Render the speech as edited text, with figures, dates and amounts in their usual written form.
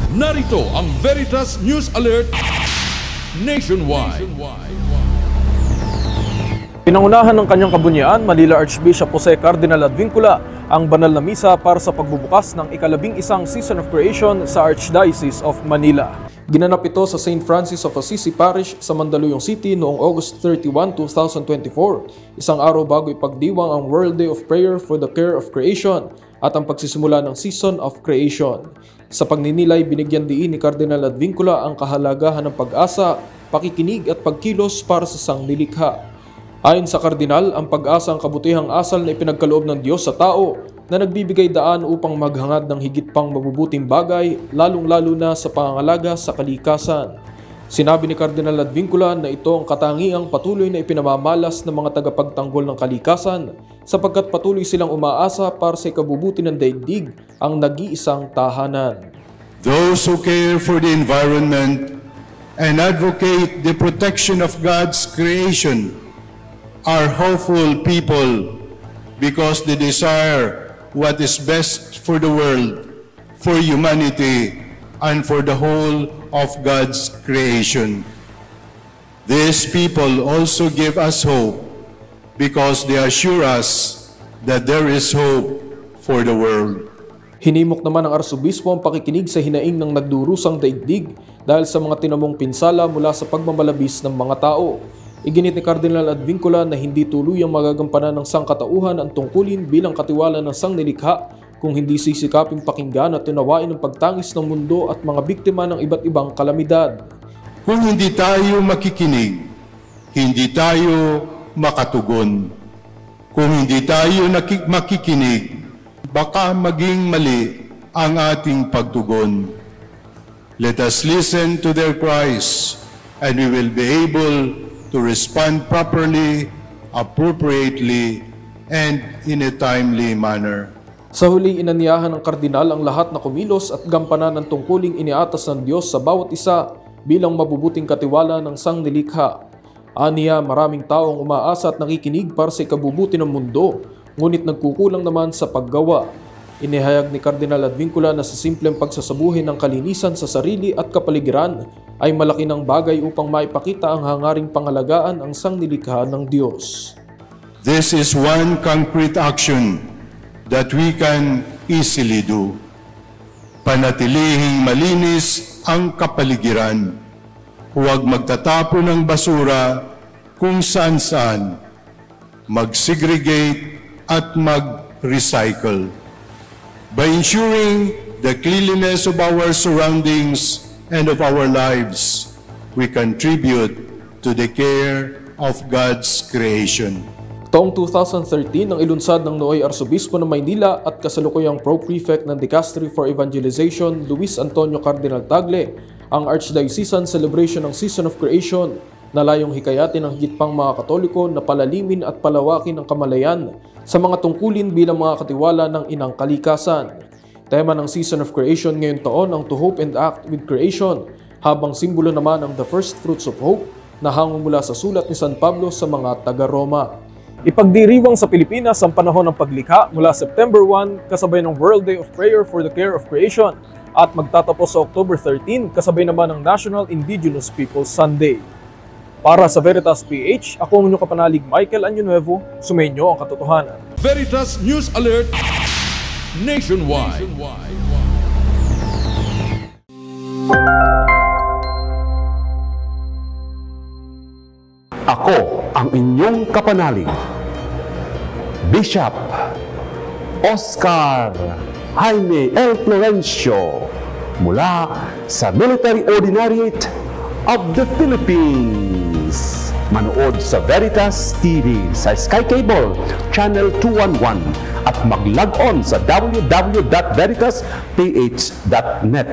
Narito ang Veritas News Alert Nationwide. Pinangunahan ng kanyang kabunyian, Manila Archbishop Jose Cardinal Advincula ang banal na misa para sa pagbubukas ng ika-11 Season of Creation sa Archdiocese of Manila. Ginanap ito sa St. Francis of Assisi Parish sa Mandaluyong City noong August 31, 2024, isang araw bago ipagdiwang ang World Day of Prayer for the Care of Creation at ang pagsisimula ng Season of Creation. Sa pagninilay, binigyan diin ni Cardinal Advincula ang kahalagahan ng pag-asa, pakikinig at pagkilos para sa sanglilikha. Ayon sa Kardinal, ang pag-asa ang kabutihang asal na ipinagkaloob ng Diyos sa tao na nagbibigay daan upang maghangad ng higit pang mabubuting bagay, lalong-lalo na sa pangangalaga sa kalikasan. Sinabi ni Cardinal Advincula na ito ang katangiang patuloy na ipinamamalas ng mga tagapagtanggol ng kalikasan sapagkat patuloy silang umaasa para sa ikabubuti ng daigdig, ang nag-iisang tahanan. Those who care for the environment and advocate the protection of God's creation are hopeful people because they desire what is best for the world, for humanity, and for the whole of God's creation. These people also give us hope because they assure us that there is hope for the world. Hinimok naman ng Arsobispo ang pakikinig sa hinaing ng nagdurusang daigdig dahil sa mga tinamong pinsala mula sa pagmamalabis ng mga tao. Iginit ni Cardinal Advincula na hindi tuluyang magagampanan ng sangkatauhan ang tungkulin bilang katiwala ng sanglilikha kung hindi sisikaping pakinggan at tunawain ang pagtangis ng mundo at mga biktima ng iba't ibang kalamidad. Kung hindi tayo makikinig, hindi tayo makatugon. Kung hindi tayo makikinig, baka maging mali ang ating pagtugon. Let us listen to their cries and we will be able to respond properly, appropriately, and in a timely manner. Sa huli, inanyahan ng kardinal ang lahat na kumilos at gampanan ng tungkuling iniatas ng Diyos sa bawat isa bilang mabubuting katiwala ng sanglilikha. Aniya, maraming taong umaasa at nakikinig para sa ikabubuti ng mundo, ngunit nagkukulang naman sa paggawa. Inihayag ni Cardinal Advincula na sa simpleng pagsasabuhin ng kalinisan sa sarili at kapaligiran ay malaki ng bagay upang maipakita ang hangaring pangalagaan ang sanglilikha ng Diyos. This is one concrete action that we can easily do. Panatilihing malinis ang kapaligiran. Huwag magtatapon ng basura kung saan-saan. Mag-segregate at mag-recycle. By ensuring the cleanliness of our surroundings and of our lives, we contribute to the care of God's creation. Taong 2013 nang ilunsad ng Nooy Arsobispo ng Maynila at kasalukuyang Pro-Prefect ng Dicastery for Evangelization, Luis Antonio Cardinal Tagle, ang Archdiocesan Celebration ng Season of Creation na layong hikayatin ng higit pang mga Katoliko na palalimin at palawakin ang kamalayan sa mga tungkulin bilang mga katiwala ng inang kalikasan. Tema ng Season of Creation ngayong taon ang To Hope and Act with Creation, habang simbolo naman ang The First Fruits of Hope na hango mula sa sulat ni San Pablo sa mga taga-Roma. Ipagdiriwang sa Pilipinas ang panahon ng paglikha mula September 1 kasabay ng World Day of Prayer for the Care of Creation at magtatapos sa October 13 kasabay naman ng National Indigenous Peoples Sunday. Para sa Veritas PH, ako ang inyong kapanalig Michael Año-Nuevo, sumainyo ang katotohanan. Veritas News Alert Nationwide. Ako ang inyong kapanalig, Bishop Oscar Jaime L. Florencio, mula sa Military Ordinariate of the Philippines. Manood sa Veritas TV sa Sky Cable Channel 211 at mag-log on sa www.veritasph.net.